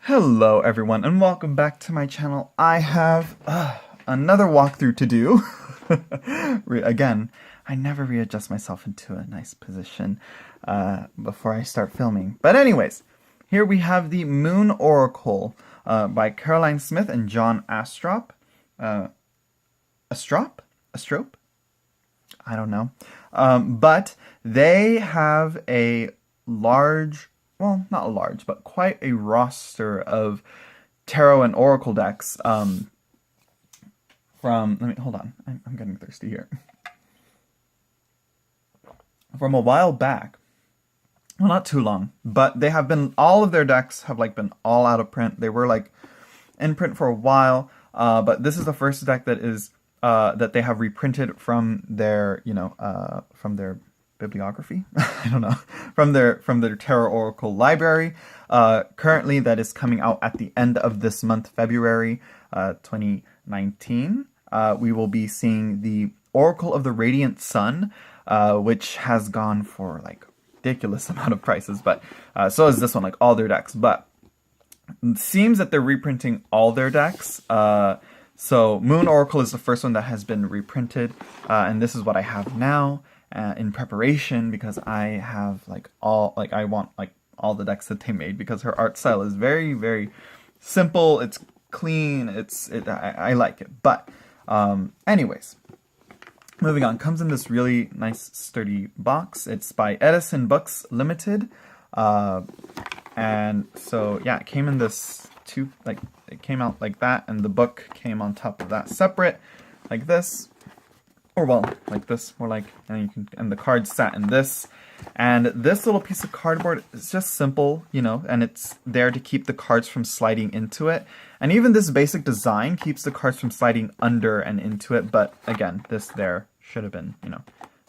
Hello everyone and welcome back to my channel. I have another walkthrough to do. Again, I never readjust myself into a nice position before I start filming. But anyways, here we have the Moon Oracle by Caroline Smith and John Astrop. Astrop? I don't know. But they have a large, well, not large, but quite a roster of tarot and oracle decks let me, hold on, I'm getting thirsty here. From a while back, well, not too long, but they have been, all of their decks have like been all out of print. They were like in print for a while, but this is the first deck that is that they have reprinted from their, from their bibliography. I don't know, from their Tarot Oracle library. Currently, that is coming out at the end of this month, February 2019. We will be seeing the Oracle of the Radiant Sun, which has gone for like ridiculous amount of prices, but so is this one, like all their decks. But it seems that they're reprinting all their decks. So Moon Oracle is the first one that has been reprinted, and this is what I have now in preparation, because I have I want all the decks that they made, because her art style is very, very simple. It's clean. I like it. But anyways, moving on. Comes in this really nice sturdy box. It's by Edison Books Limited, and so yeah, it came in this it came out like that, and the book came on top of that separate, like this, or well, like this, more like, and the cards sat in this, and this little piece of cardboard is just simple, and it's there to keep the cards from sliding into it, and even this basic design keeps the cards from sliding under and into it, but again, this there should have been,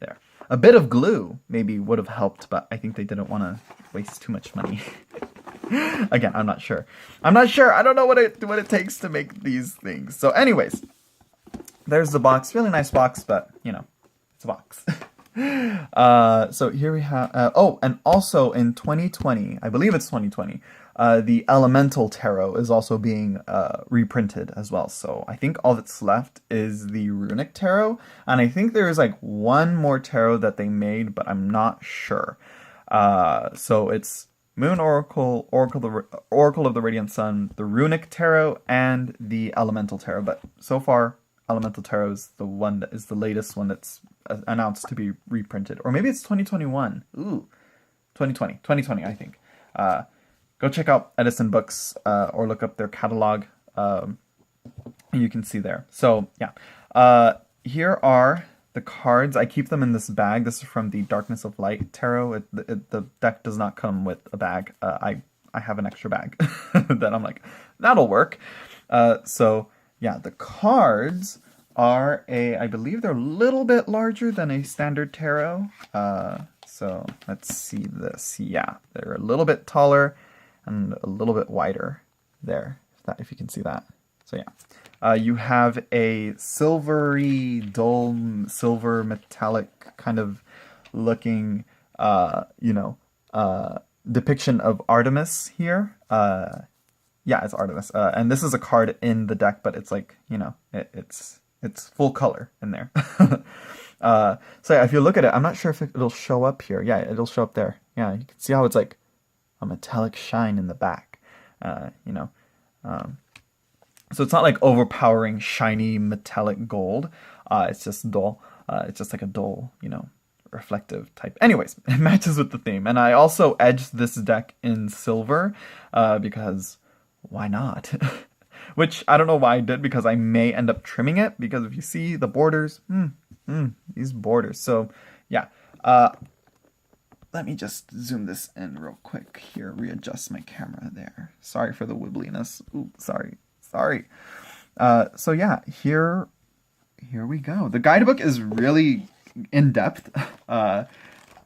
there. A bit of glue maybe would have helped, but I think they didn't want to waste too much money. Again, I'm not sure. I don't know what it takes to make these things. So anyways, there's the box. Really nice box, but it's a box. So here we have, oh, and also in 2020, I believe it's 2020, the Elemental Tarot is also being reprinted as well. So I think all that's left is the Runic Tarot, and I think there is like one more tarot that they made, but I'm not sure. So it's Moon Oracle, Oracle of the Radiant Sun, the Runic Tarot, and the Elemental Tarot. But so far, Elemental Tarot is the one that is the latest one that's announced to be reprinted. Or maybe it's 2021. Ooh, 2020, I think. Go check out Edison Books or look up their catalog. You can see there. So, yeah. Here are the cards. I keep them in this bag. This is from the Darkness of Light Tarot. The deck does not come with a bag. I have an extra bag that I'm like, that'll work. So yeah, the cards are I believe they're a little bit larger than a standard tarot. So let's see this. Yeah, they're a little bit taller and a little bit wider there, if you can see that. So yeah. You have a silvery, dull, silver metallic kind of looking, depiction of Artemis here. Yeah, it's Artemis. And this is a card in the deck, but it's like, it's full color in there. So yeah, if you look at it, I'm not sure if it'll show up here. Yeah, it'll show up there. Yeah, you can see how it's like a metallic shine in the back, So it's not like overpowering, shiny, metallic gold. It's just dull. It's just like a dull, reflective type. Anyways, it matches with the theme. And I also edged this deck in silver because why not? Which I don't know why I did, because I may end up trimming it. Because if you see the borders, these borders. So yeah. Let me just zoom this in real quick here. Readjust my camera there. Sorry for the wibbliness. Ooh, sorry. So yeah, here we go. The guidebook is really in depth.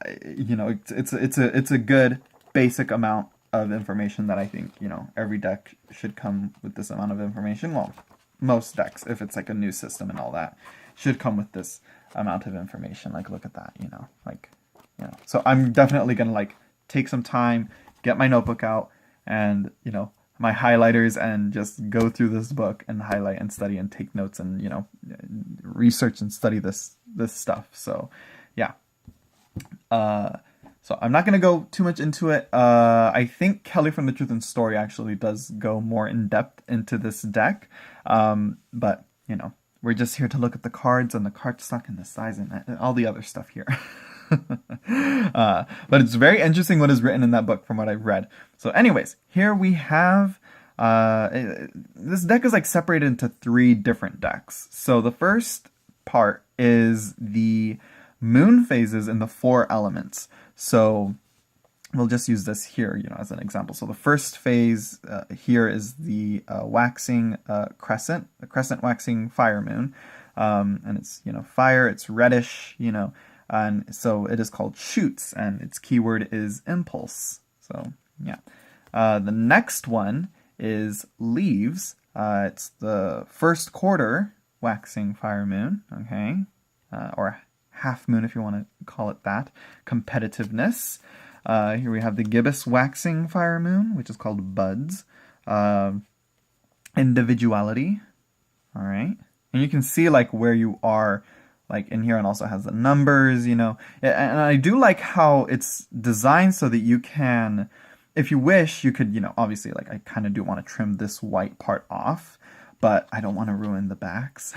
It's a good basic amount of information that I think every deck should come with this amount of information. Well, most decks, if it's like a new system and all that, should come with this amount of information. Like, look at that. So I'm definitely gonna take some time, get my notebook out, and my highlighters and just go through this book and highlight and study and take notes and, you know, research and study this stuff. So yeah. So I'm not going to go too much into it. I think Kelly from The Truth and Story actually does go more in depth into this deck. But, you know, we're just here to look at the cards and the cardstock and the size and all the other stuff here. But it's very interesting what is written in that book from what I've read. So anyways, here we have, this deck is like separated into 3 different decks. So the first part is the moon phases in the 4 elements. So we'll just use this here, you know, as an example. So the first phase here is the waxing crescent, the crescent waxing fire moon. And it's, you know, fire, it's reddish, you know, and so it is called shoots, and its keyword is impulse. So yeah. The next one is leaves. It's the first quarter waxing fire moon, okay, or half moon if you want to call it that. Competitiveness. Here we have the gibbous waxing fire moon, which is called buds. Individuality. All right, and you can see like where you are, like in here, and also has the numbers, you know. And I do like how it's designed so that you can, if you wish, you could, you know, obviously, like I kind of do want to trim this white part off, but I don't want to ruin the backs.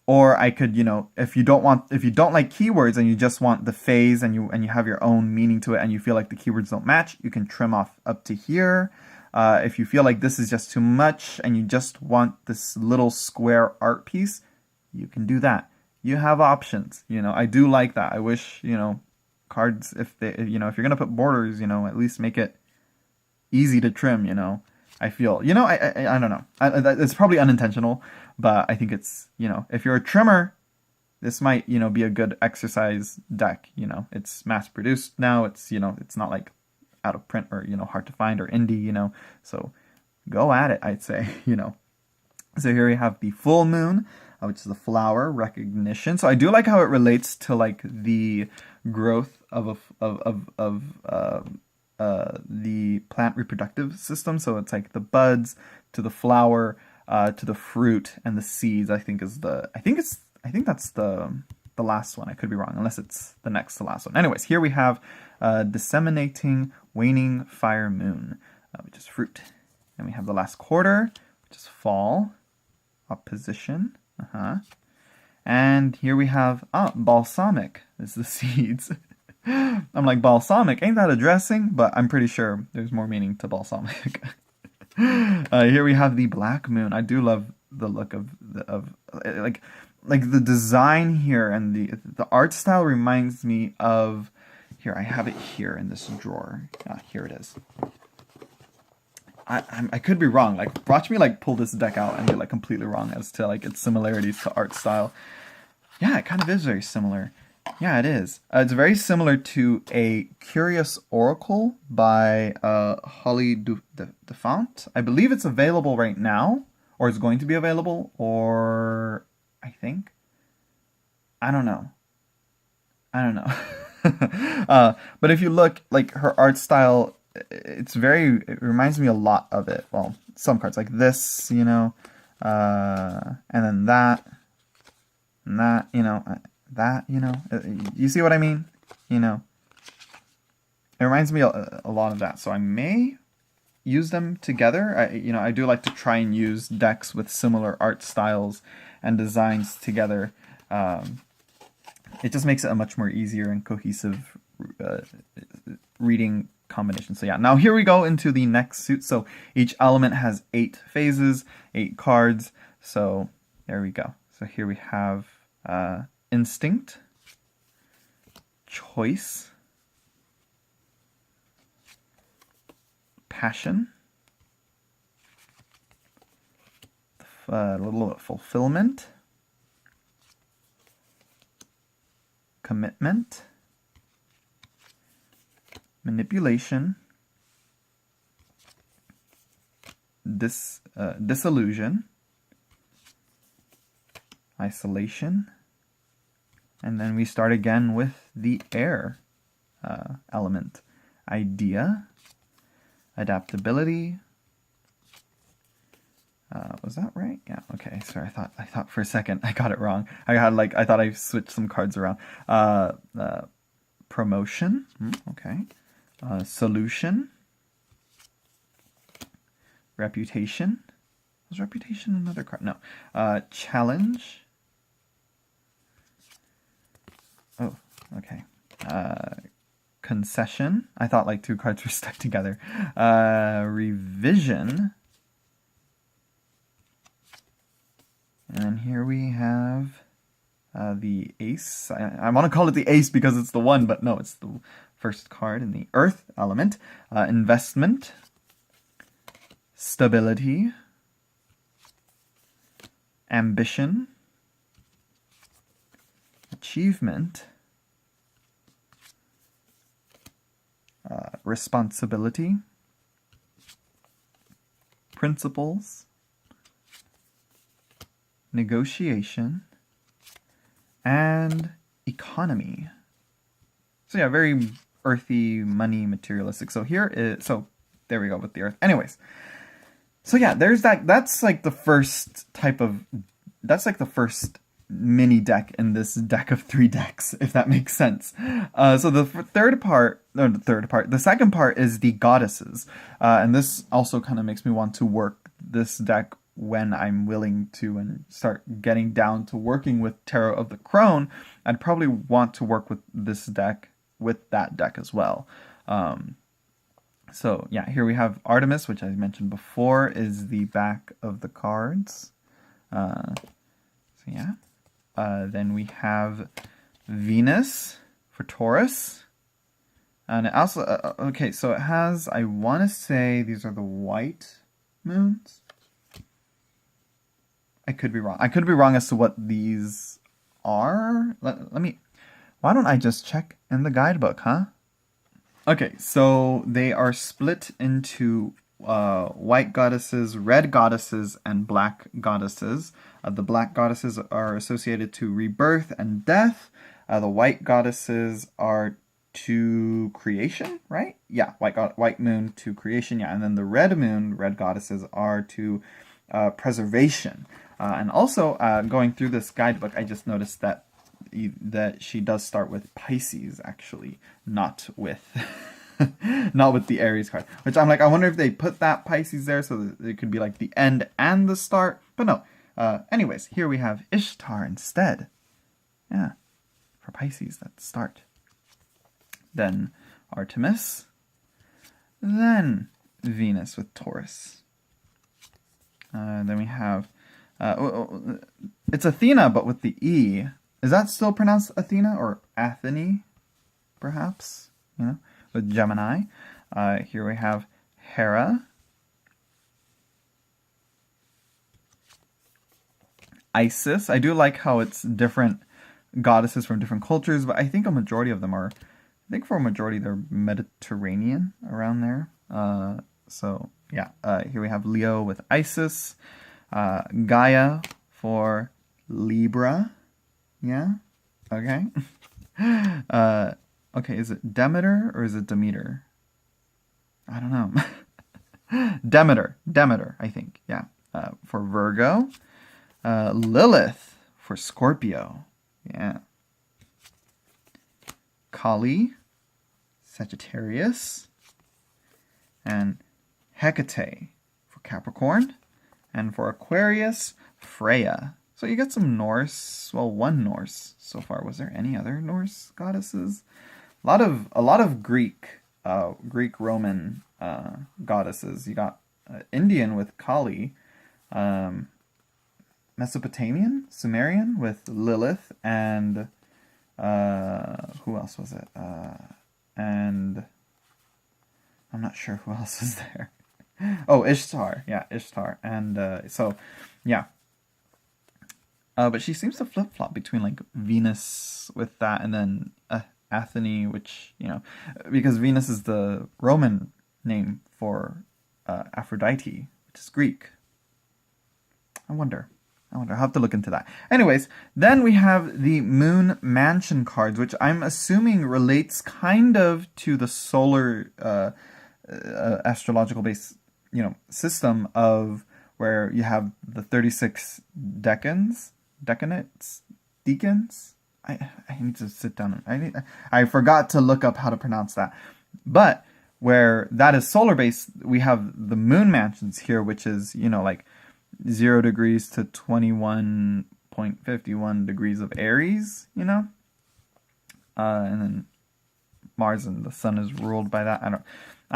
Or I could, you know, if you don't like keywords and you just want the phase and you have your own meaning to it and you feel like the keywords don't match, you can trim off up to here. If you feel like this is just too much and you just want this little square art piece, you can do that. You have options, you know. I do like that. I wish, you know, cards, if they, you know, if you're gonna put borders, you know, at least make it easy to trim, you know. I feel, you know, I don't know. It's probably unintentional, but I think it's, you know, if you're a trimmer, this might, you know, be a good exercise deck. You know, it's mass produced now. It's, you know, it's not like out of print or, you know, hard to find or indie, you know. So go at it, I'd say, you know. So here we have the full moon, which is the flower recognition. So I do like how it relates to like the growth of the plant reproductive system. So it's like the buds to the flower to the fruit and the seeds. I think that's the last one. I could be wrong, unless it's the next to last one. Anyways, here we have disseminating waning fire moon, which is fruit. And we have the last quarter, which is fall, opposition. And here we have balsamic is the seeds. I'm like, balsamic, ain't that a dressing? But I'm pretty sure there's more meaning to balsamic. Here we have the black moon. I do love the look of like the design here, and the art style reminds me of, here I have it here in this drawer. Here it is. I could be wrong. Like, watch me like pull this deck out and get like completely wrong as to like its similarities to art style. Yeah, it kind of is very similar. Yeah, it is. It's very similar to a Curious Oracle by Holly Defant. I believe it's available right now, or it's going to be available, or I think. I don't know. But if you look, like her art style, it reminds me a lot of it. Well, some cards like this, you know, and then that, and that, you know. That, you know, you see what I mean? You know, it reminds me a lot of that. So I may use them together. I do like to try and use decks with similar art styles and designs together. It just makes it a much more easier and cohesive reading combination. So yeah, now here we go into the next suit. So each element has 8 phases, 8 cards. So there we go. So here we have instinct, choice, passion, a little fulfillment, commitment, manipulation, disillusion, isolation, and then we start again with the air element. Idea, adaptability. Was that right? Yeah. Okay. Sorry. I thought for a second I got it wrong. I thought I switched some cards around. Promotion. Okay. Solution. Reputation. Was reputation another card? No. Challenge. Oh. Okay. Concession. I thought like 2 cards were stuck together. Revision. And then here we have the ace. I want to call it the ace because it's the 1, but no, it's the first card in the earth element. Investment. Stability. Ambition. Achievement. Responsibility. Principles. Negotiation, and economy. So yeah, very earthy, money, materialistic. So there we go with the earth. Anyways, so yeah, there's that's like the first mini deck in this deck of 3 decks, if that makes sense. So the second part is the goddesses. And this also kind of makes me want to work this deck when I'm willing to and start getting down to working with Tarot of the Crone. I'd probably want to work with this deck with that deck as well. So yeah, here we have Artemis, which I mentioned before is the back of the cards. So yeah. Then we have Venus for Taurus. And it also, okay, so it has, I want to say these are the white moons. I could be wrong. I could be wrong as to what these are. Let me, why don't I just check in the guidebook, huh? Okay, so they are split into white goddesses, red goddesses, and black goddesses. The black goddesses are associated to rebirth and death. The white goddesses are to creation, right? Yeah, white moon to creation, yeah. And then the red goddesses are to preservation. And also, going through this guidebook, I just noticed that she does start with Pisces, actually, not with not with the Aries card. Which I'm like, I wonder if they put that Pisces there so that it could be like the end and the start. But no. Anyways, here we have Ishtar instead. Yeah, for Pisces, that's start. Then Artemis. Then Venus with Taurus. Then we have it's Athena, but with the E. Is that still pronounced Athena or Athene, perhaps? You know, with Gemini. Here we have Hera. Isis. I do like how it's different goddesses from different cultures, but I think a majority of them are, I think for a majority they're Mediterranean around there. So yeah, here we have Leo with Isis. Gaia for Libra. Yeah. Okay. Okay, is it Demeter or is it Demeter? I don't know. Demeter, I think. Yeah. For Virgo. Lilith for Scorpio. Yeah. Kali, Sagittarius. And Hecate for Capricorn. And for Aquarius, Freya. So you get some Norse, well, one Norse so far. Was there any other Norse goddesses? A lot of Greek Roman goddesses. You got Indian with Kali, Mesopotamian, Sumerian with Lilith, and who else was it? And I'm not sure who else is there. Oh, Ishtar. Yeah, Ishtar. And so, yeah. But she seems to flip-flop between, like, Venus with that and then Athene, which, you know, because Venus is the Roman name for Aphrodite, which is Greek. I wonder. I'll have to look into that. Anyways, then we have the Moon Mansion cards, which I'm assuming relates kind of to the solar astrological based, system of where you have the 36 deacons. I need to sit down. I forgot to look up how to pronounce that. But where that is solar based, we have the moon mansions here, which is, like 0 degrees to 21.51 degrees of Aries, and then Mars and the sun is ruled by that. I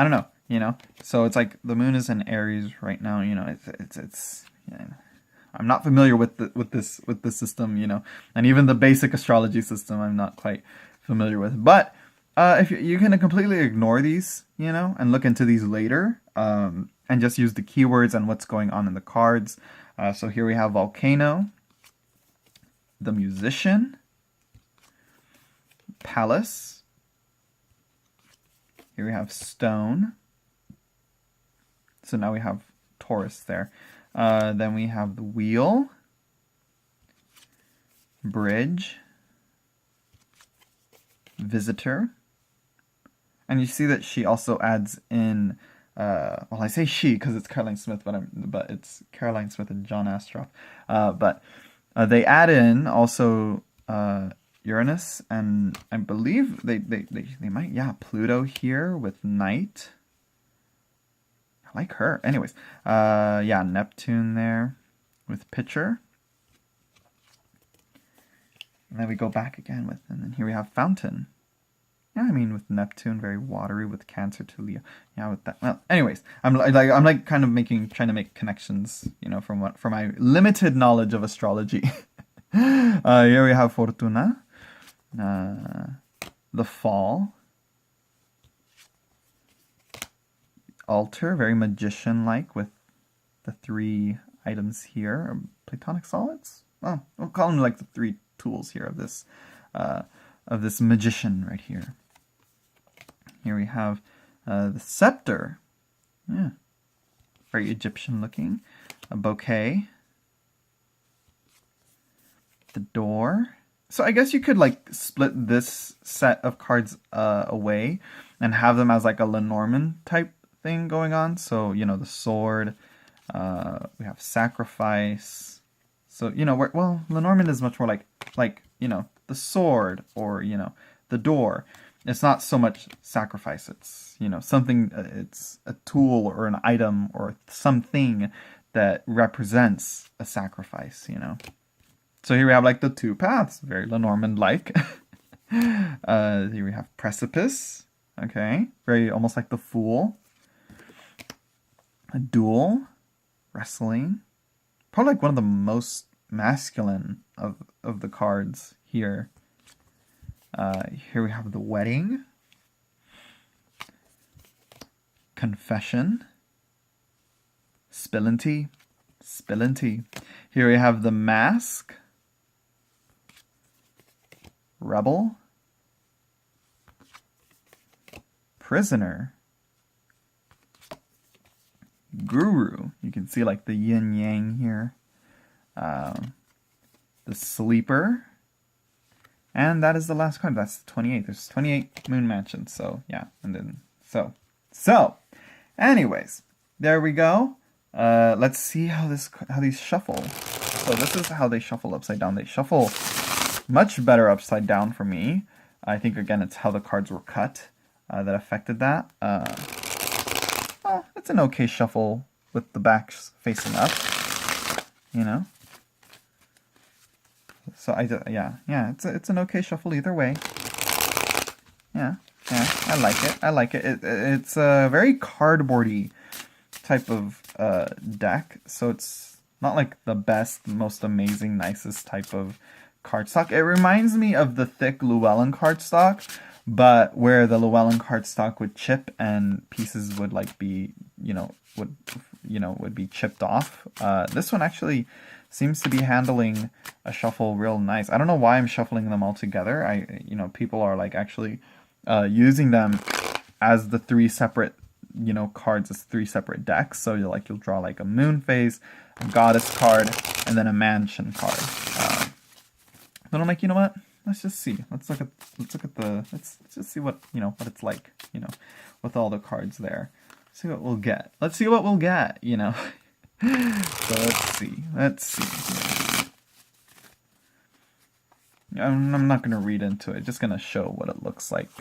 don't know, So it's like the moon is in Aries right now, it's I'm not familiar with this system, and even the basic astrology system I'm not quite familiar with. But if you can completely ignore these, and look into these later, and just use the keywords and what's going on in the cards. So here we have Volcano, the Musician, Palace. Here we have Stone. So now we have Taurus there. Then we have the Wheel, Bridge, Visitor. And you see that she also adds in, well, I say she because it's Caroline Smith, but it's Caroline Smith and John Astroff. But they add in also Uranus, and I believe they might, Pluto here with Night. I like her. Anyways, Neptune there with Pitcher. And then we go back again and then here we have Fountain. Yeah, I mean with Neptune, very watery, with Cancer to Leo. Yeah, with that. Well, anyways, I'm kind of trying to make connections, from my limited knowledge of astrology. Here we have Fortuna, the Fall, Altar, very magician-like with the 3 items here. Platonic solids? Well, we'll call them like the 3 tools here of this magician right here. Here we have the Scepter. Yeah. Very Egyptian-looking. A Bouquet. The Door. So I guess you could split this set of cards away and have them as like a Lenormand type thing going on. So, the Sword, we have Sacrifice. So, Lenormand is much more like, the Sword or, the Door. It's not so much sacrifice. It's, something, it's a tool or an item or something that represents a sacrifice, So here we have the 2 paths, very Lenormand-like. Here we have Precipice. Okay, very almost like the Fool. A Duel, Wrestling. Probably one of the most masculine of the cards here. Here we have the Wedding. Confession. Spilling Tea. Here we have the Mask. Rebel. Prisoner. Guru. You can see the yin yang here. The Sleeper. And that is the last card. That's 28. There's 28 moon mansions. So yeah, and then so anyways, there we go. Let's see how these shuffle. So this is how they shuffle upside down. They shuffle much better upside down for me. I think again it's how the cards were cut that affected that. Well, it's an okay shuffle with the backs facing up, So it's an okay shuffle either way. Yeah, I like it. It's a very cardboardy type of deck, so it's not like the best, most amazing, nicest type of cardstock. It reminds me of the thick Llewellyn cardstock, but where the Llewellyn cardstock would chip and pieces would be would be chipped off. This one actually seems to be handling a shuffle real nice. I don't know why I'm shuffling them all together. People are actually using them as the 3 separate cards, as 3 separate decks. So you'll draw a moon phase, a goddess card, and then a mansion card. But I'm you know what? Let's just see. Let's just see what what it's like, with all the cards there. See what we'll get. Let's see what we'll get, you know. So let's see. I'm not gonna read into it, just gonna show what it looks like.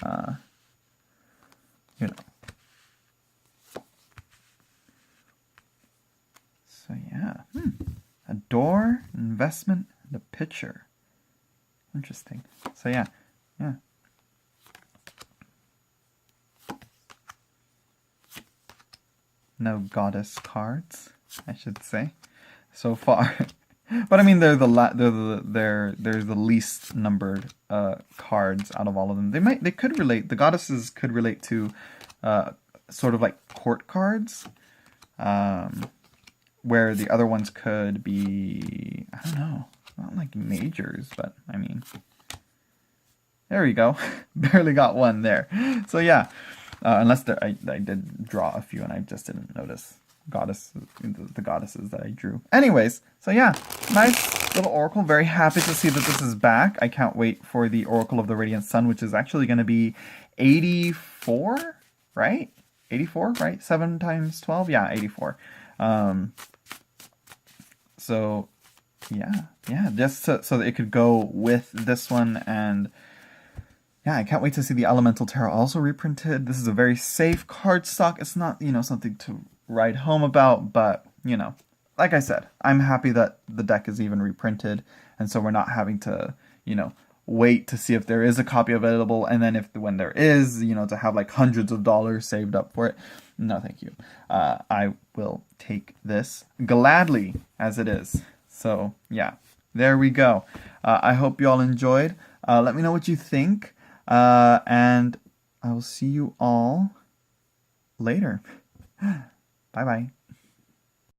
You know. So yeah. A door, investment, and a picture. Interesting. So yeah. No goddess cards, I should say, so far. But I mean, they're the least numbered cards out of all of them. They could relate. The goddesses could relate to sort of like court cards, where the other ones could be, I don't know, not like majors, but I mean, there we go. Barely got one there. So yeah. Unless I did draw a few and I just didn't notice the goddesses that I drew. Anyways, so yeah, nice little oracle. Very happy to see that this is back. I can't wait for the Oracle of the Radiant Sun, which is actually going to be 84, right? 84, right? 7 times 12? Yeah, 84. So, yeah, just so that it could go with this one. And yeah, I can't wait to see the Elemental Tarot also reprinted. This is a very safe cardstock. It's not, you know, something to write home about, but, you know, like I said, I'm happy that the deck is even reprinted, and so we're not having to, you know, wait to see if there is a copy available, and then when there is, you know, to have like hundreds of dollars saved up for it. No, thank you. I will take this gladly as it is. So, yeah, there we go. I hope you all enjoyed. Let me know what you think. And I will see you all later. Bye-bye.